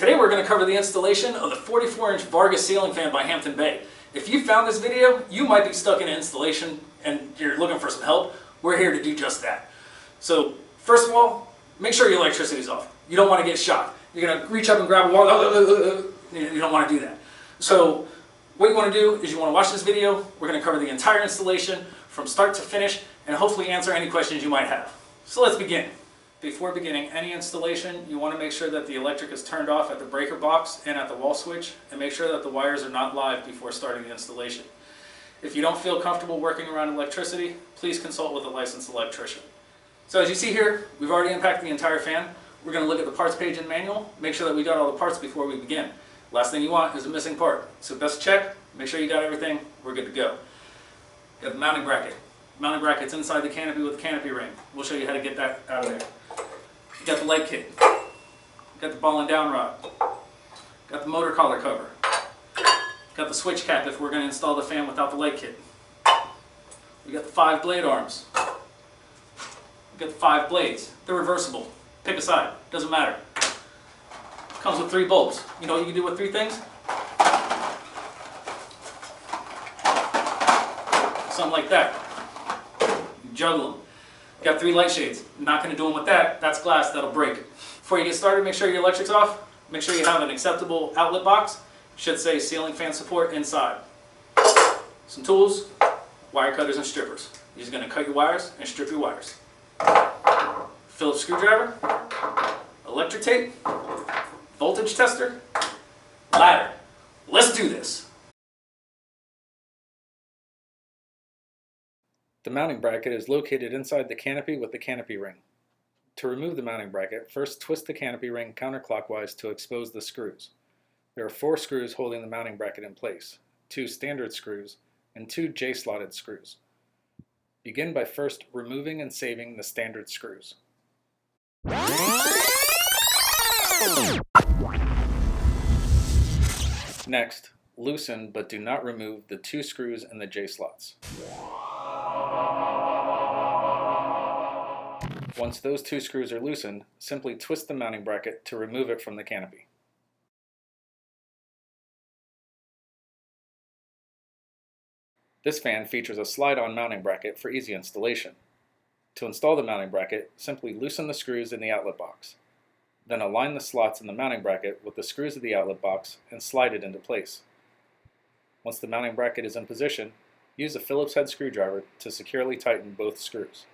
Today we're going to cover the installation of the 44-inch Vaurgas Ceiling fan by Hampton Bay. If you found this video, you might be stuck in an installation and you're looking for some help. We're here to do just that. So first of all, make sure your electricity is off. You don't want to get shocked. You're going to reach up and grab a wall. You don't want to do that. So what you want to do is you want to watch this video. We're going to cover the entire installation from start to finish and hopefully answer any questions you might have. So let's begin. Before beginning any installation, you want to make sure that the electric is turned off at the breaker box and at the wall switch, and make sure that the wires are not live before starting the installation. If you don't feel comfortable working around electricity, please consult with a licensed electrician. So as you see here, we've already unpacked the entire fan. We're going to look at the parts page and manual, make sure that we got all the parts before we begin. Last thing you want is a missing part. So best check, make sure you got everything, we're good to go. You have the mounting bracket. Mounting bracket's inside the canopy with the canopy ring. We'll show you how to get that out of there. You got the light kit, got the ball and down rod, got the motor collar cover, got the switch cap if we're going to install the fan without the light kit. We got the 5 blade arms, we got the 5 blades. They're reversible. Pick a side, doesn't matter. Comes with 3 bolts. You know what you can do with 3 things? Something like that. You juggle them. Got 3 light shades. Not going to do them with that. That's glass, that'll break. Before you get started, make sure your electric's off. Make sure you have an acceptable outlet box. Should say ceiling fan support inside. Some tools, wire cutters and strippers. You're just going to cut your wires and strip your wires. Phillips screwdriver, electric tape, voltage tester, ladder. Let's do this. The mounting bracket is located inside the canopy with the canopy ring. To remove the mounting bracket, first twist the canopy ring counterclockwise to expose the screws. There are 4 screws holding the mounting bracket in place, 2 standard screws and 2 J-slotted screws. Begin by first removing and saving the standard screws. Next, loosen but do not remove the 2 screws in the J-slots. Once those 2 screws are loosened, simply twist the mounting bracket to remove it from the canopy. This fan features a slide-on mounting bracket for easy installation. To install the mounting bracket, simply loosen the screws in the outlet box. Then align the slots in the mounting bracket with the screws of the outlet box and slide it into place. Once the mounting bracket is in position, use a Phillips head screwdriver to securely tighten both screws.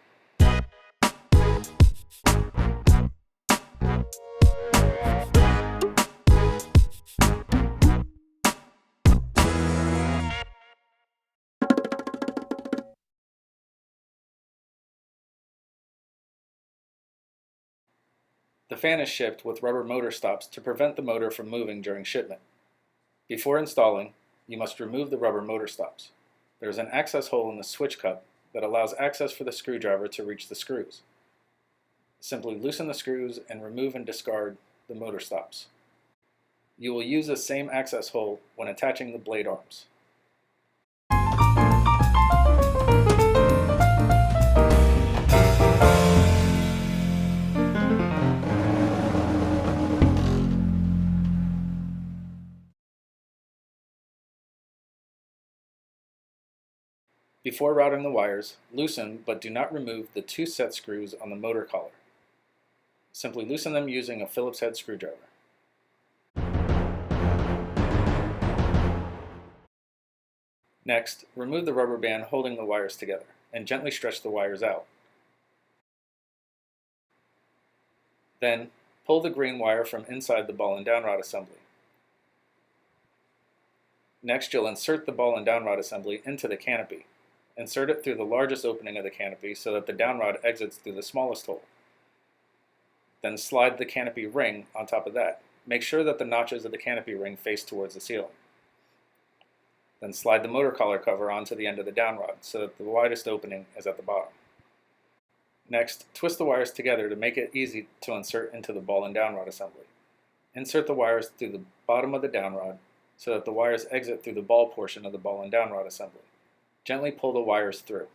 The fan is shipped with rubber motor stops to prevent the motor from moving during shipment. Before installing, you must remove the rubber motor stops. There is an access hole in the switch cup that allows access for the screwdriver to reach the screws. Simply loosen the screws and remove and discard the motor stops. You will use the same access hole when attaching the blade arms. Before routing the wires, loosen but do not remove the 2 set screws on the motor collar. Simply loosen them using a Phillips head screwdriver. Next, remove the rubber band holding the wires together and gently stretch the wires out. Then, pull the green wire from inside the ball and down rod assembly. Next, you'll insert the ball and down rod assembly into the canopy. Insert it through the largest opening of the canopy so that the down rod exits through the smallest hole. Then slide the canopy ring on top of that. Make sure that the notches of the canopy ring face towards the ceiling. Then slide the motor collar cover onto the end of the down rod so that the widest opening is at the bottom. Next, twist the wires together to make it easy to insert into the ball and down rod assembly. Insert the wires through the bottom of the down rod so that the wires exit through the ball portion of the ball and down rod assembly. Gently pull the wires through.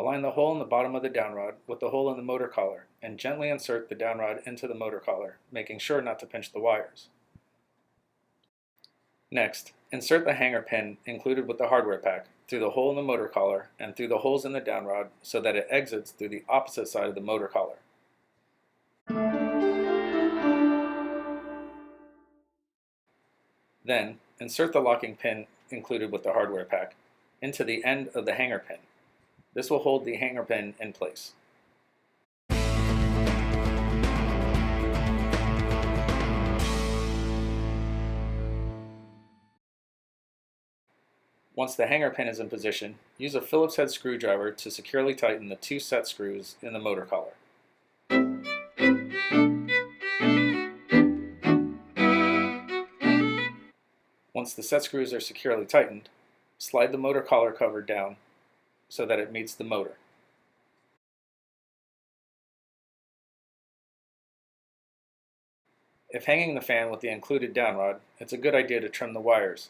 Align the hole in the bottom of the downrod with the hole in the motor collar and gently insert the downrod into the motor collar, making sure not to pinch the wires. Next, insert the hanger pin included with the hardware pack through the hole in the motor collar and through the holes in the downrod so that it exits through the opposite side of the motor collar. Then, insert the locking pin included with the hardware pack into the end of the hanger pin. This will hold the hanger pin in place. Once the hanger pin is in position, use a Phillips head screwdriver to securely tighten the 2 set screws in the motor collar. Once the set screws are securely tightened, slide the motor collar cover down so that it meets the motor. If hanging the fan with the included downrod, it's a good idea to trim the wires.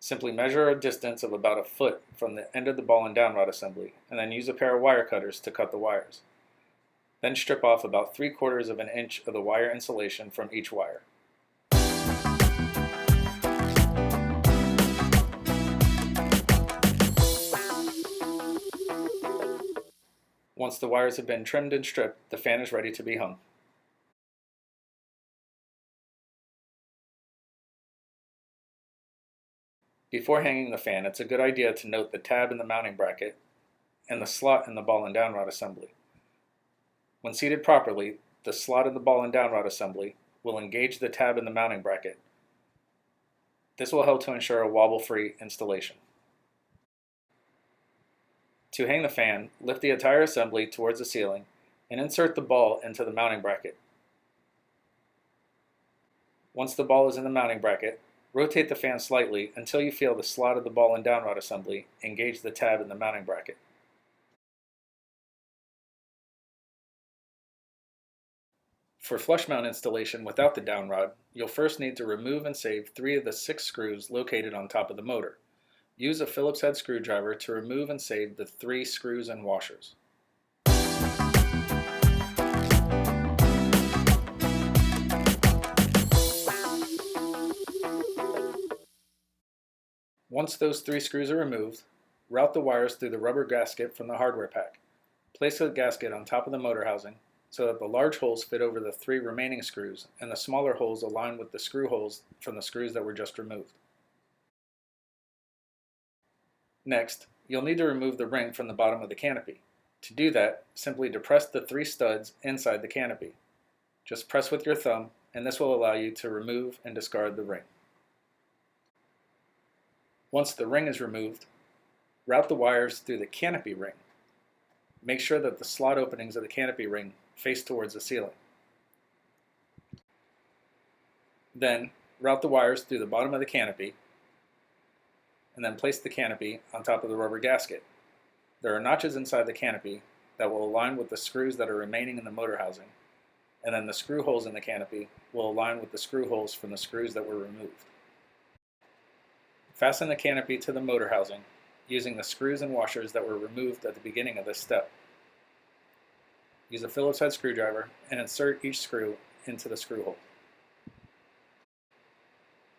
Simply measure a distance of about a foot from the end of the ball and downrod assembly, and then use a pair of wire cutters to cut the wires. Then strip off about 3/4 of an inch of the wire insulation from each wire. Once the wires have been trimmed and stripped, the fan is ready to be hung. Before hanging the fan, it's a good idea to note the tab in the mounting bracket and the slot in the ball and downrod assembly. When seated properly, the slot in the ball and downrod assembly will engage the tab in the mounting bracket. This will help to ensure a wobble-free installation. To hang the fan, lift the entire assembly towards the ceiling and insert the ball into the mounting bracket. Once the ball is in the mounting bracket, rotate the fan slightly until you feel the slot of the ball and downrod assembly engage the tab in the mounting bracket. For flush mount installation without the downrod, you'll first need to remove and save 3 of the 6 screws located on top of the motor. Use a Phillips head screwdriver to remove and save the 3 screws and washers. Once those 3 screws are removed, route the wires through the rubber gasket from the hardware pack. Place the gasket on top of the motor housing so that the large holes fit over the 3 remaining screws and the smaller holes align with the screw holes from the screws that were just removed. Next, you'll need to remove the ring from the bottom of the canopy. To do that, simply depress the 3 studs inside the canopy. Just press with your thumb, and this will allow you to remove and discard the ring. Once the ring is removed, route the wires through the canopy ring. Make sure that the slot openings of the canopy ring face towards the ceiling. Then, route the wires through the bottom of the canopy, and then place the canopy on top of the rubber gasket. There are notches inside the canopy that will align with the screws that are remaining in the motor housing, and then the screw holes in the canopy will align with the screw holes from the screws that were removed. Fasten the canopy to the motor housing using the screws and washers that were removed at the beginning of this step. Use a Phillips head screwdriver and insert each screw into the screw hole.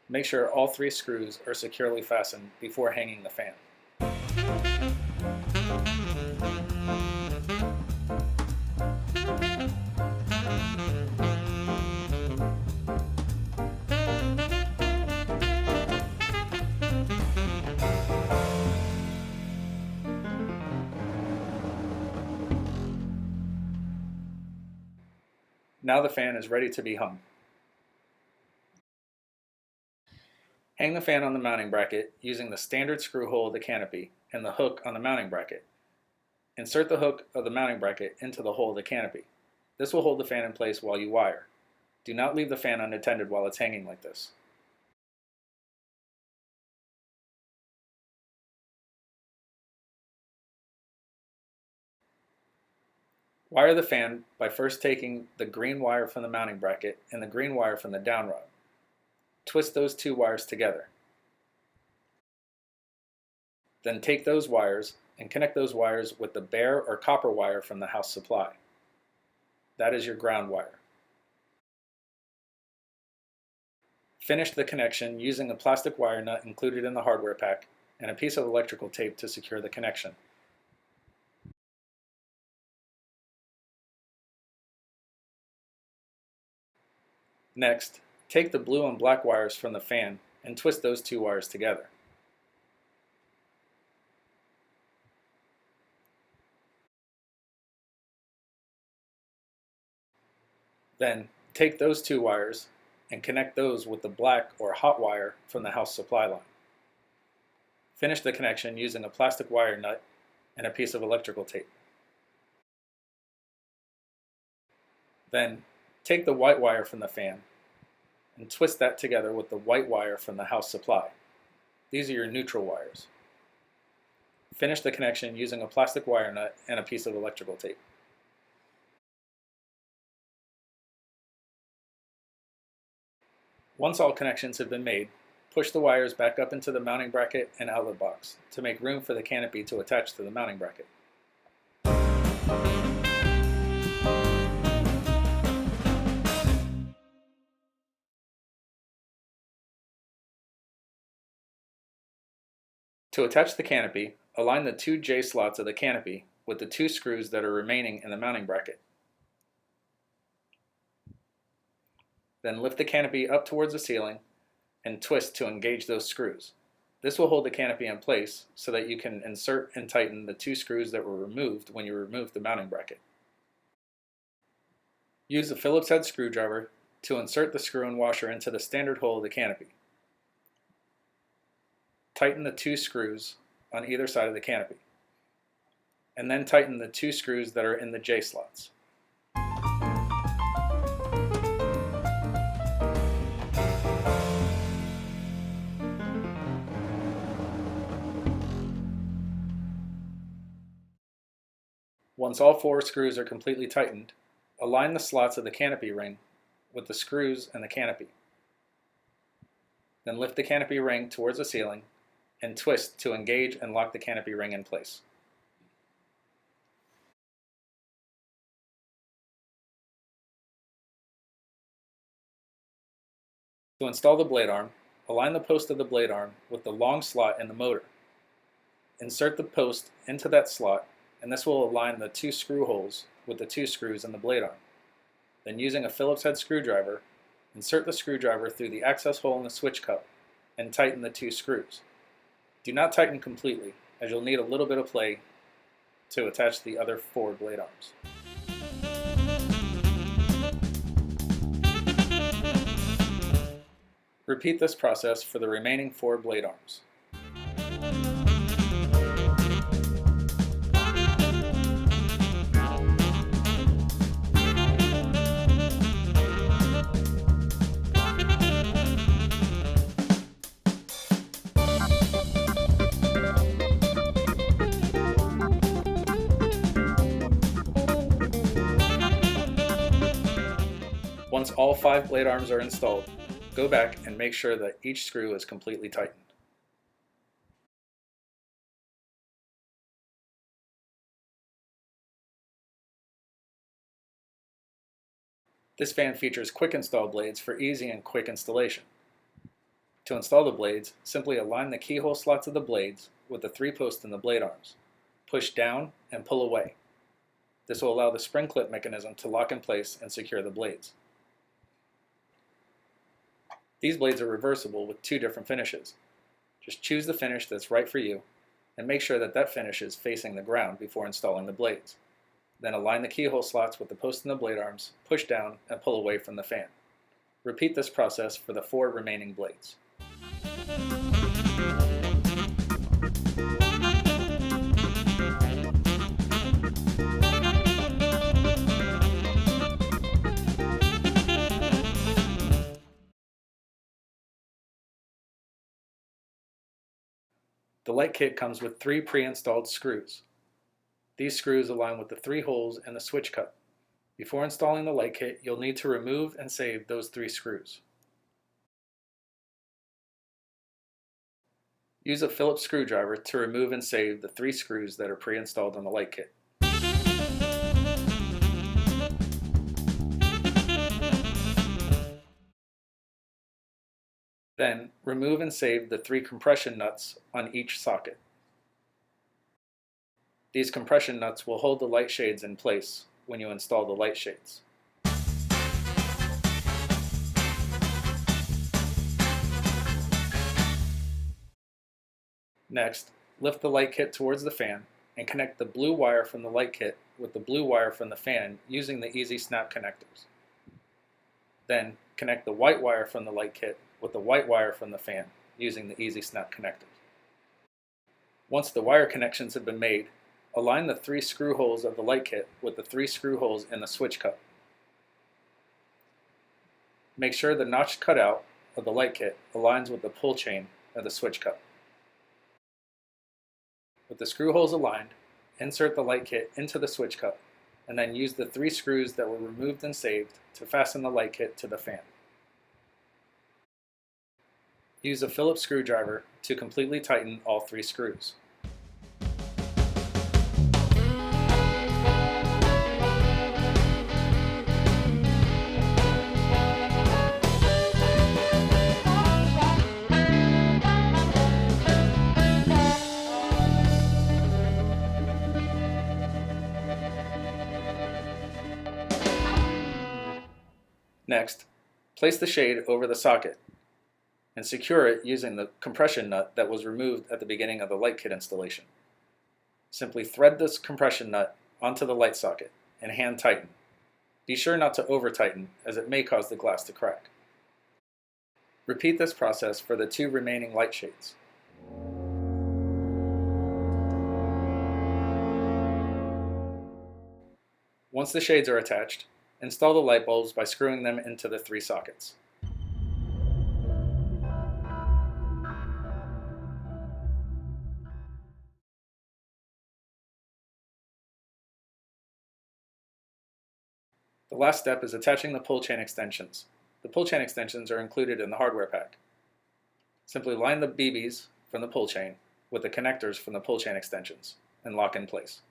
Make sure all 3 screws are securely fastened before hanging the fan. Now the fan is ready to be hung. Hang the fan on the mounting bracket using the standard screw hole of the canopy and the hook on the mounting bracket. Insert the hook of the mounting bracket into the hole of the canopy. This will hold the fan in place while you wire. Do not leave the fan unattended while it's hanging like this. Wire the fan by first taking the green wire from the mounting bracket and the green wire from the downrod. Twist those 2 wires together. Then take those wires and connect those wires with the bare or copper wire from the house supply. That is your ground wire. Finish the connection using a plastic wire nut included in the hardware pack and a piece of electrical tape to secure the connection. Next, take the blue and black wires from the fan and twist those two wires together. Then, take those two wires and connect those with the black or hot wire from the house supply line. Finish the connection using a plastic wire nut and a piece of electrical tape. Then, take the white wire from the fan and twist that together with the white wire from the house supply. These are your neutral wires. Finish the connection using a plastic wire nut and a piece of electrical tape. Once all connections have been made, push the wires back up into the mounting bracket and outlet box to make room for the canopy to attach to the mounting bracket. To attach the canopy, align the two J slots of the canopy with the two screws that are remaining in the mounting bracket. Then lift the canopy up towards the ceiling and twist to engage those screws. This will hold the canopy in place so that you can insert and tighten the two screws that were removed when you removed the mounting bracket. Use a Phillips head screwdriver to insert the screw and washer into the standard hole of the canopy. Tighten the two screws on either side of the canopy, and then tighten the two screws that are in the J slots. Once all four screws are completely tightened, align the slots of the canopy ring with the screws and the canopy. Then lift the canopy ring towards the ceiling and twist to engage and lock the canopy ring in place. To install the blade arm, align the post of the blade arm with the long slot in the motor. Insert the post into that slot, and this will align the two screw holes with the two screws in the blade arm. Then using a Phillips head screwdriver, insert the screwdriver through the access hole in the switch cup and tighten the two screws. Do not tighten completely, as you'll need a little bit of play to attach the other four blade arms. Repeat this process for the remaining four blade arms. Once all five blade arms are installed, go back and make sure that each screw is completely tightened. This fan features quick install blades for easy and quick installation. To install the blades, simply align the keyhole slots of the blades with the three posts in the blade arms. Push down and pull away. This will allow the spring clip mechanism to lock in place and secure the blades. These blades are reversible with two different finishes. Just choose the finish that's right for you and make sure that that finish is facing the ground before installing the blades. Then align the keyhole slots with the post in the blade arms, push down, and pull away from the fan. Repeat this process for the four remaining blades. The light kit comes with three pre-installed screws. These screws align with the three holes in the switch cup. Before installing the light kit, you'll need to remove and save those three screws. Use a Phillips screwdriver to remove and save the 3 screws that are pre-installed on the light kit. Then, remove and save the 3 compression nuts on each socket. These compression nuts will hold the light shades in place when you install the light shades. Next, lift the light kit towards the fan and connect the blue wire from the light kit with the blue wire from the fan using the easy snap connectors. Then, connect the white wire from the light kit with the white wire from the fan using the easy snap connectors. Once the wire connections have been made, align the 3 screw holes of the light kit with the 3 screw holes in the switch cup. Make sure the notched cutout of the light kit aligns with the pull chain of the switch cup. With the screw holes aligned, insert the light kit into the switch cup and then use the 3 screws that were removed and saved to fasten the light kit to the fan. Use a Phillips screwdriver to completely tighten all 3 screws. Next, place the shade over the socket and secure it using the compression nut that was removed at the beginning of the light kit installation. Simply thread this compression nut onto the light socket and hand tighten. Be sure not to over tighten as it may cause the glass to crack. Repeat this process for the 2 remaining light shades. Once the shades are attached, install the light bulbs by screwing them into the 3 sockets. The last step is attaching the pull chain extensions. The pull chain extensions are included in the hardware pack. Simply line the BBs from the pull chain with the connectors from the pull chain extensions and lock in place.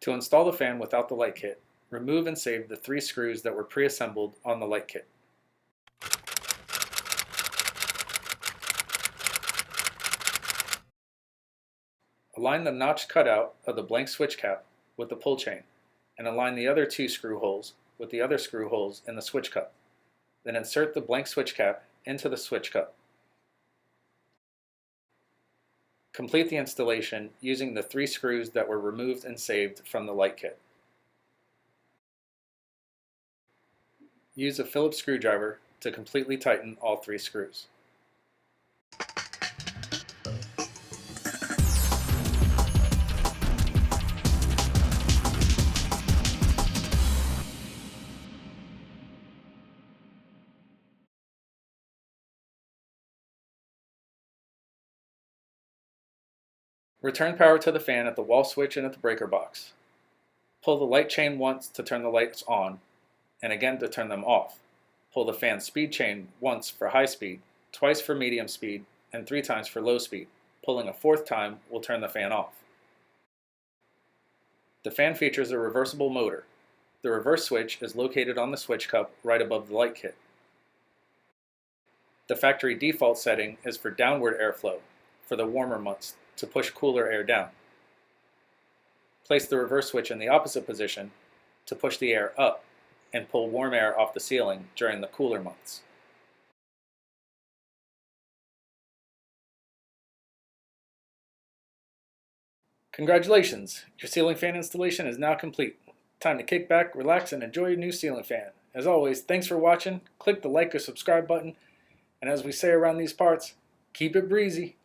To install the fan without the light kit, remove and save the 3 screws that were pre-assembled on the light kit. Align the notched cutout of the blank switch cap with the pull chain and align the other 2 screw holes with the other screw holes in the switch cup. Then insert the blank switch cap into the switch cup. Complete the installation using the 3 screws that were removed and saved from the light kit. Use a Phillips screwdriver to completely tighten all 3 screws. Return power to the fan at the wall switch and at the breaker box. Pull the light chain once to turn the lights on, and again to turn them off. Pull the fan speed chain once for high speed, twice for medium speed, and 3 times for low speed. Pulling a 4th time will turn the fan off. The fan features a reversible motor. The reverse switch is located on the switch cup right above the light kit. The factory default setting is for downward airflow for the warmer months to push cooler air down. Place the reverse switch in the opposite position to push the air up and pull warm air off the ceiling during the cooler months. Congratulations! Your ceiling fan installation is now complete. Time to kick back, relax, and enjoy your new ceiling fan. As always, thanks for watching. Click the like or subscribe button. And as we say around these parts, keep it breezy.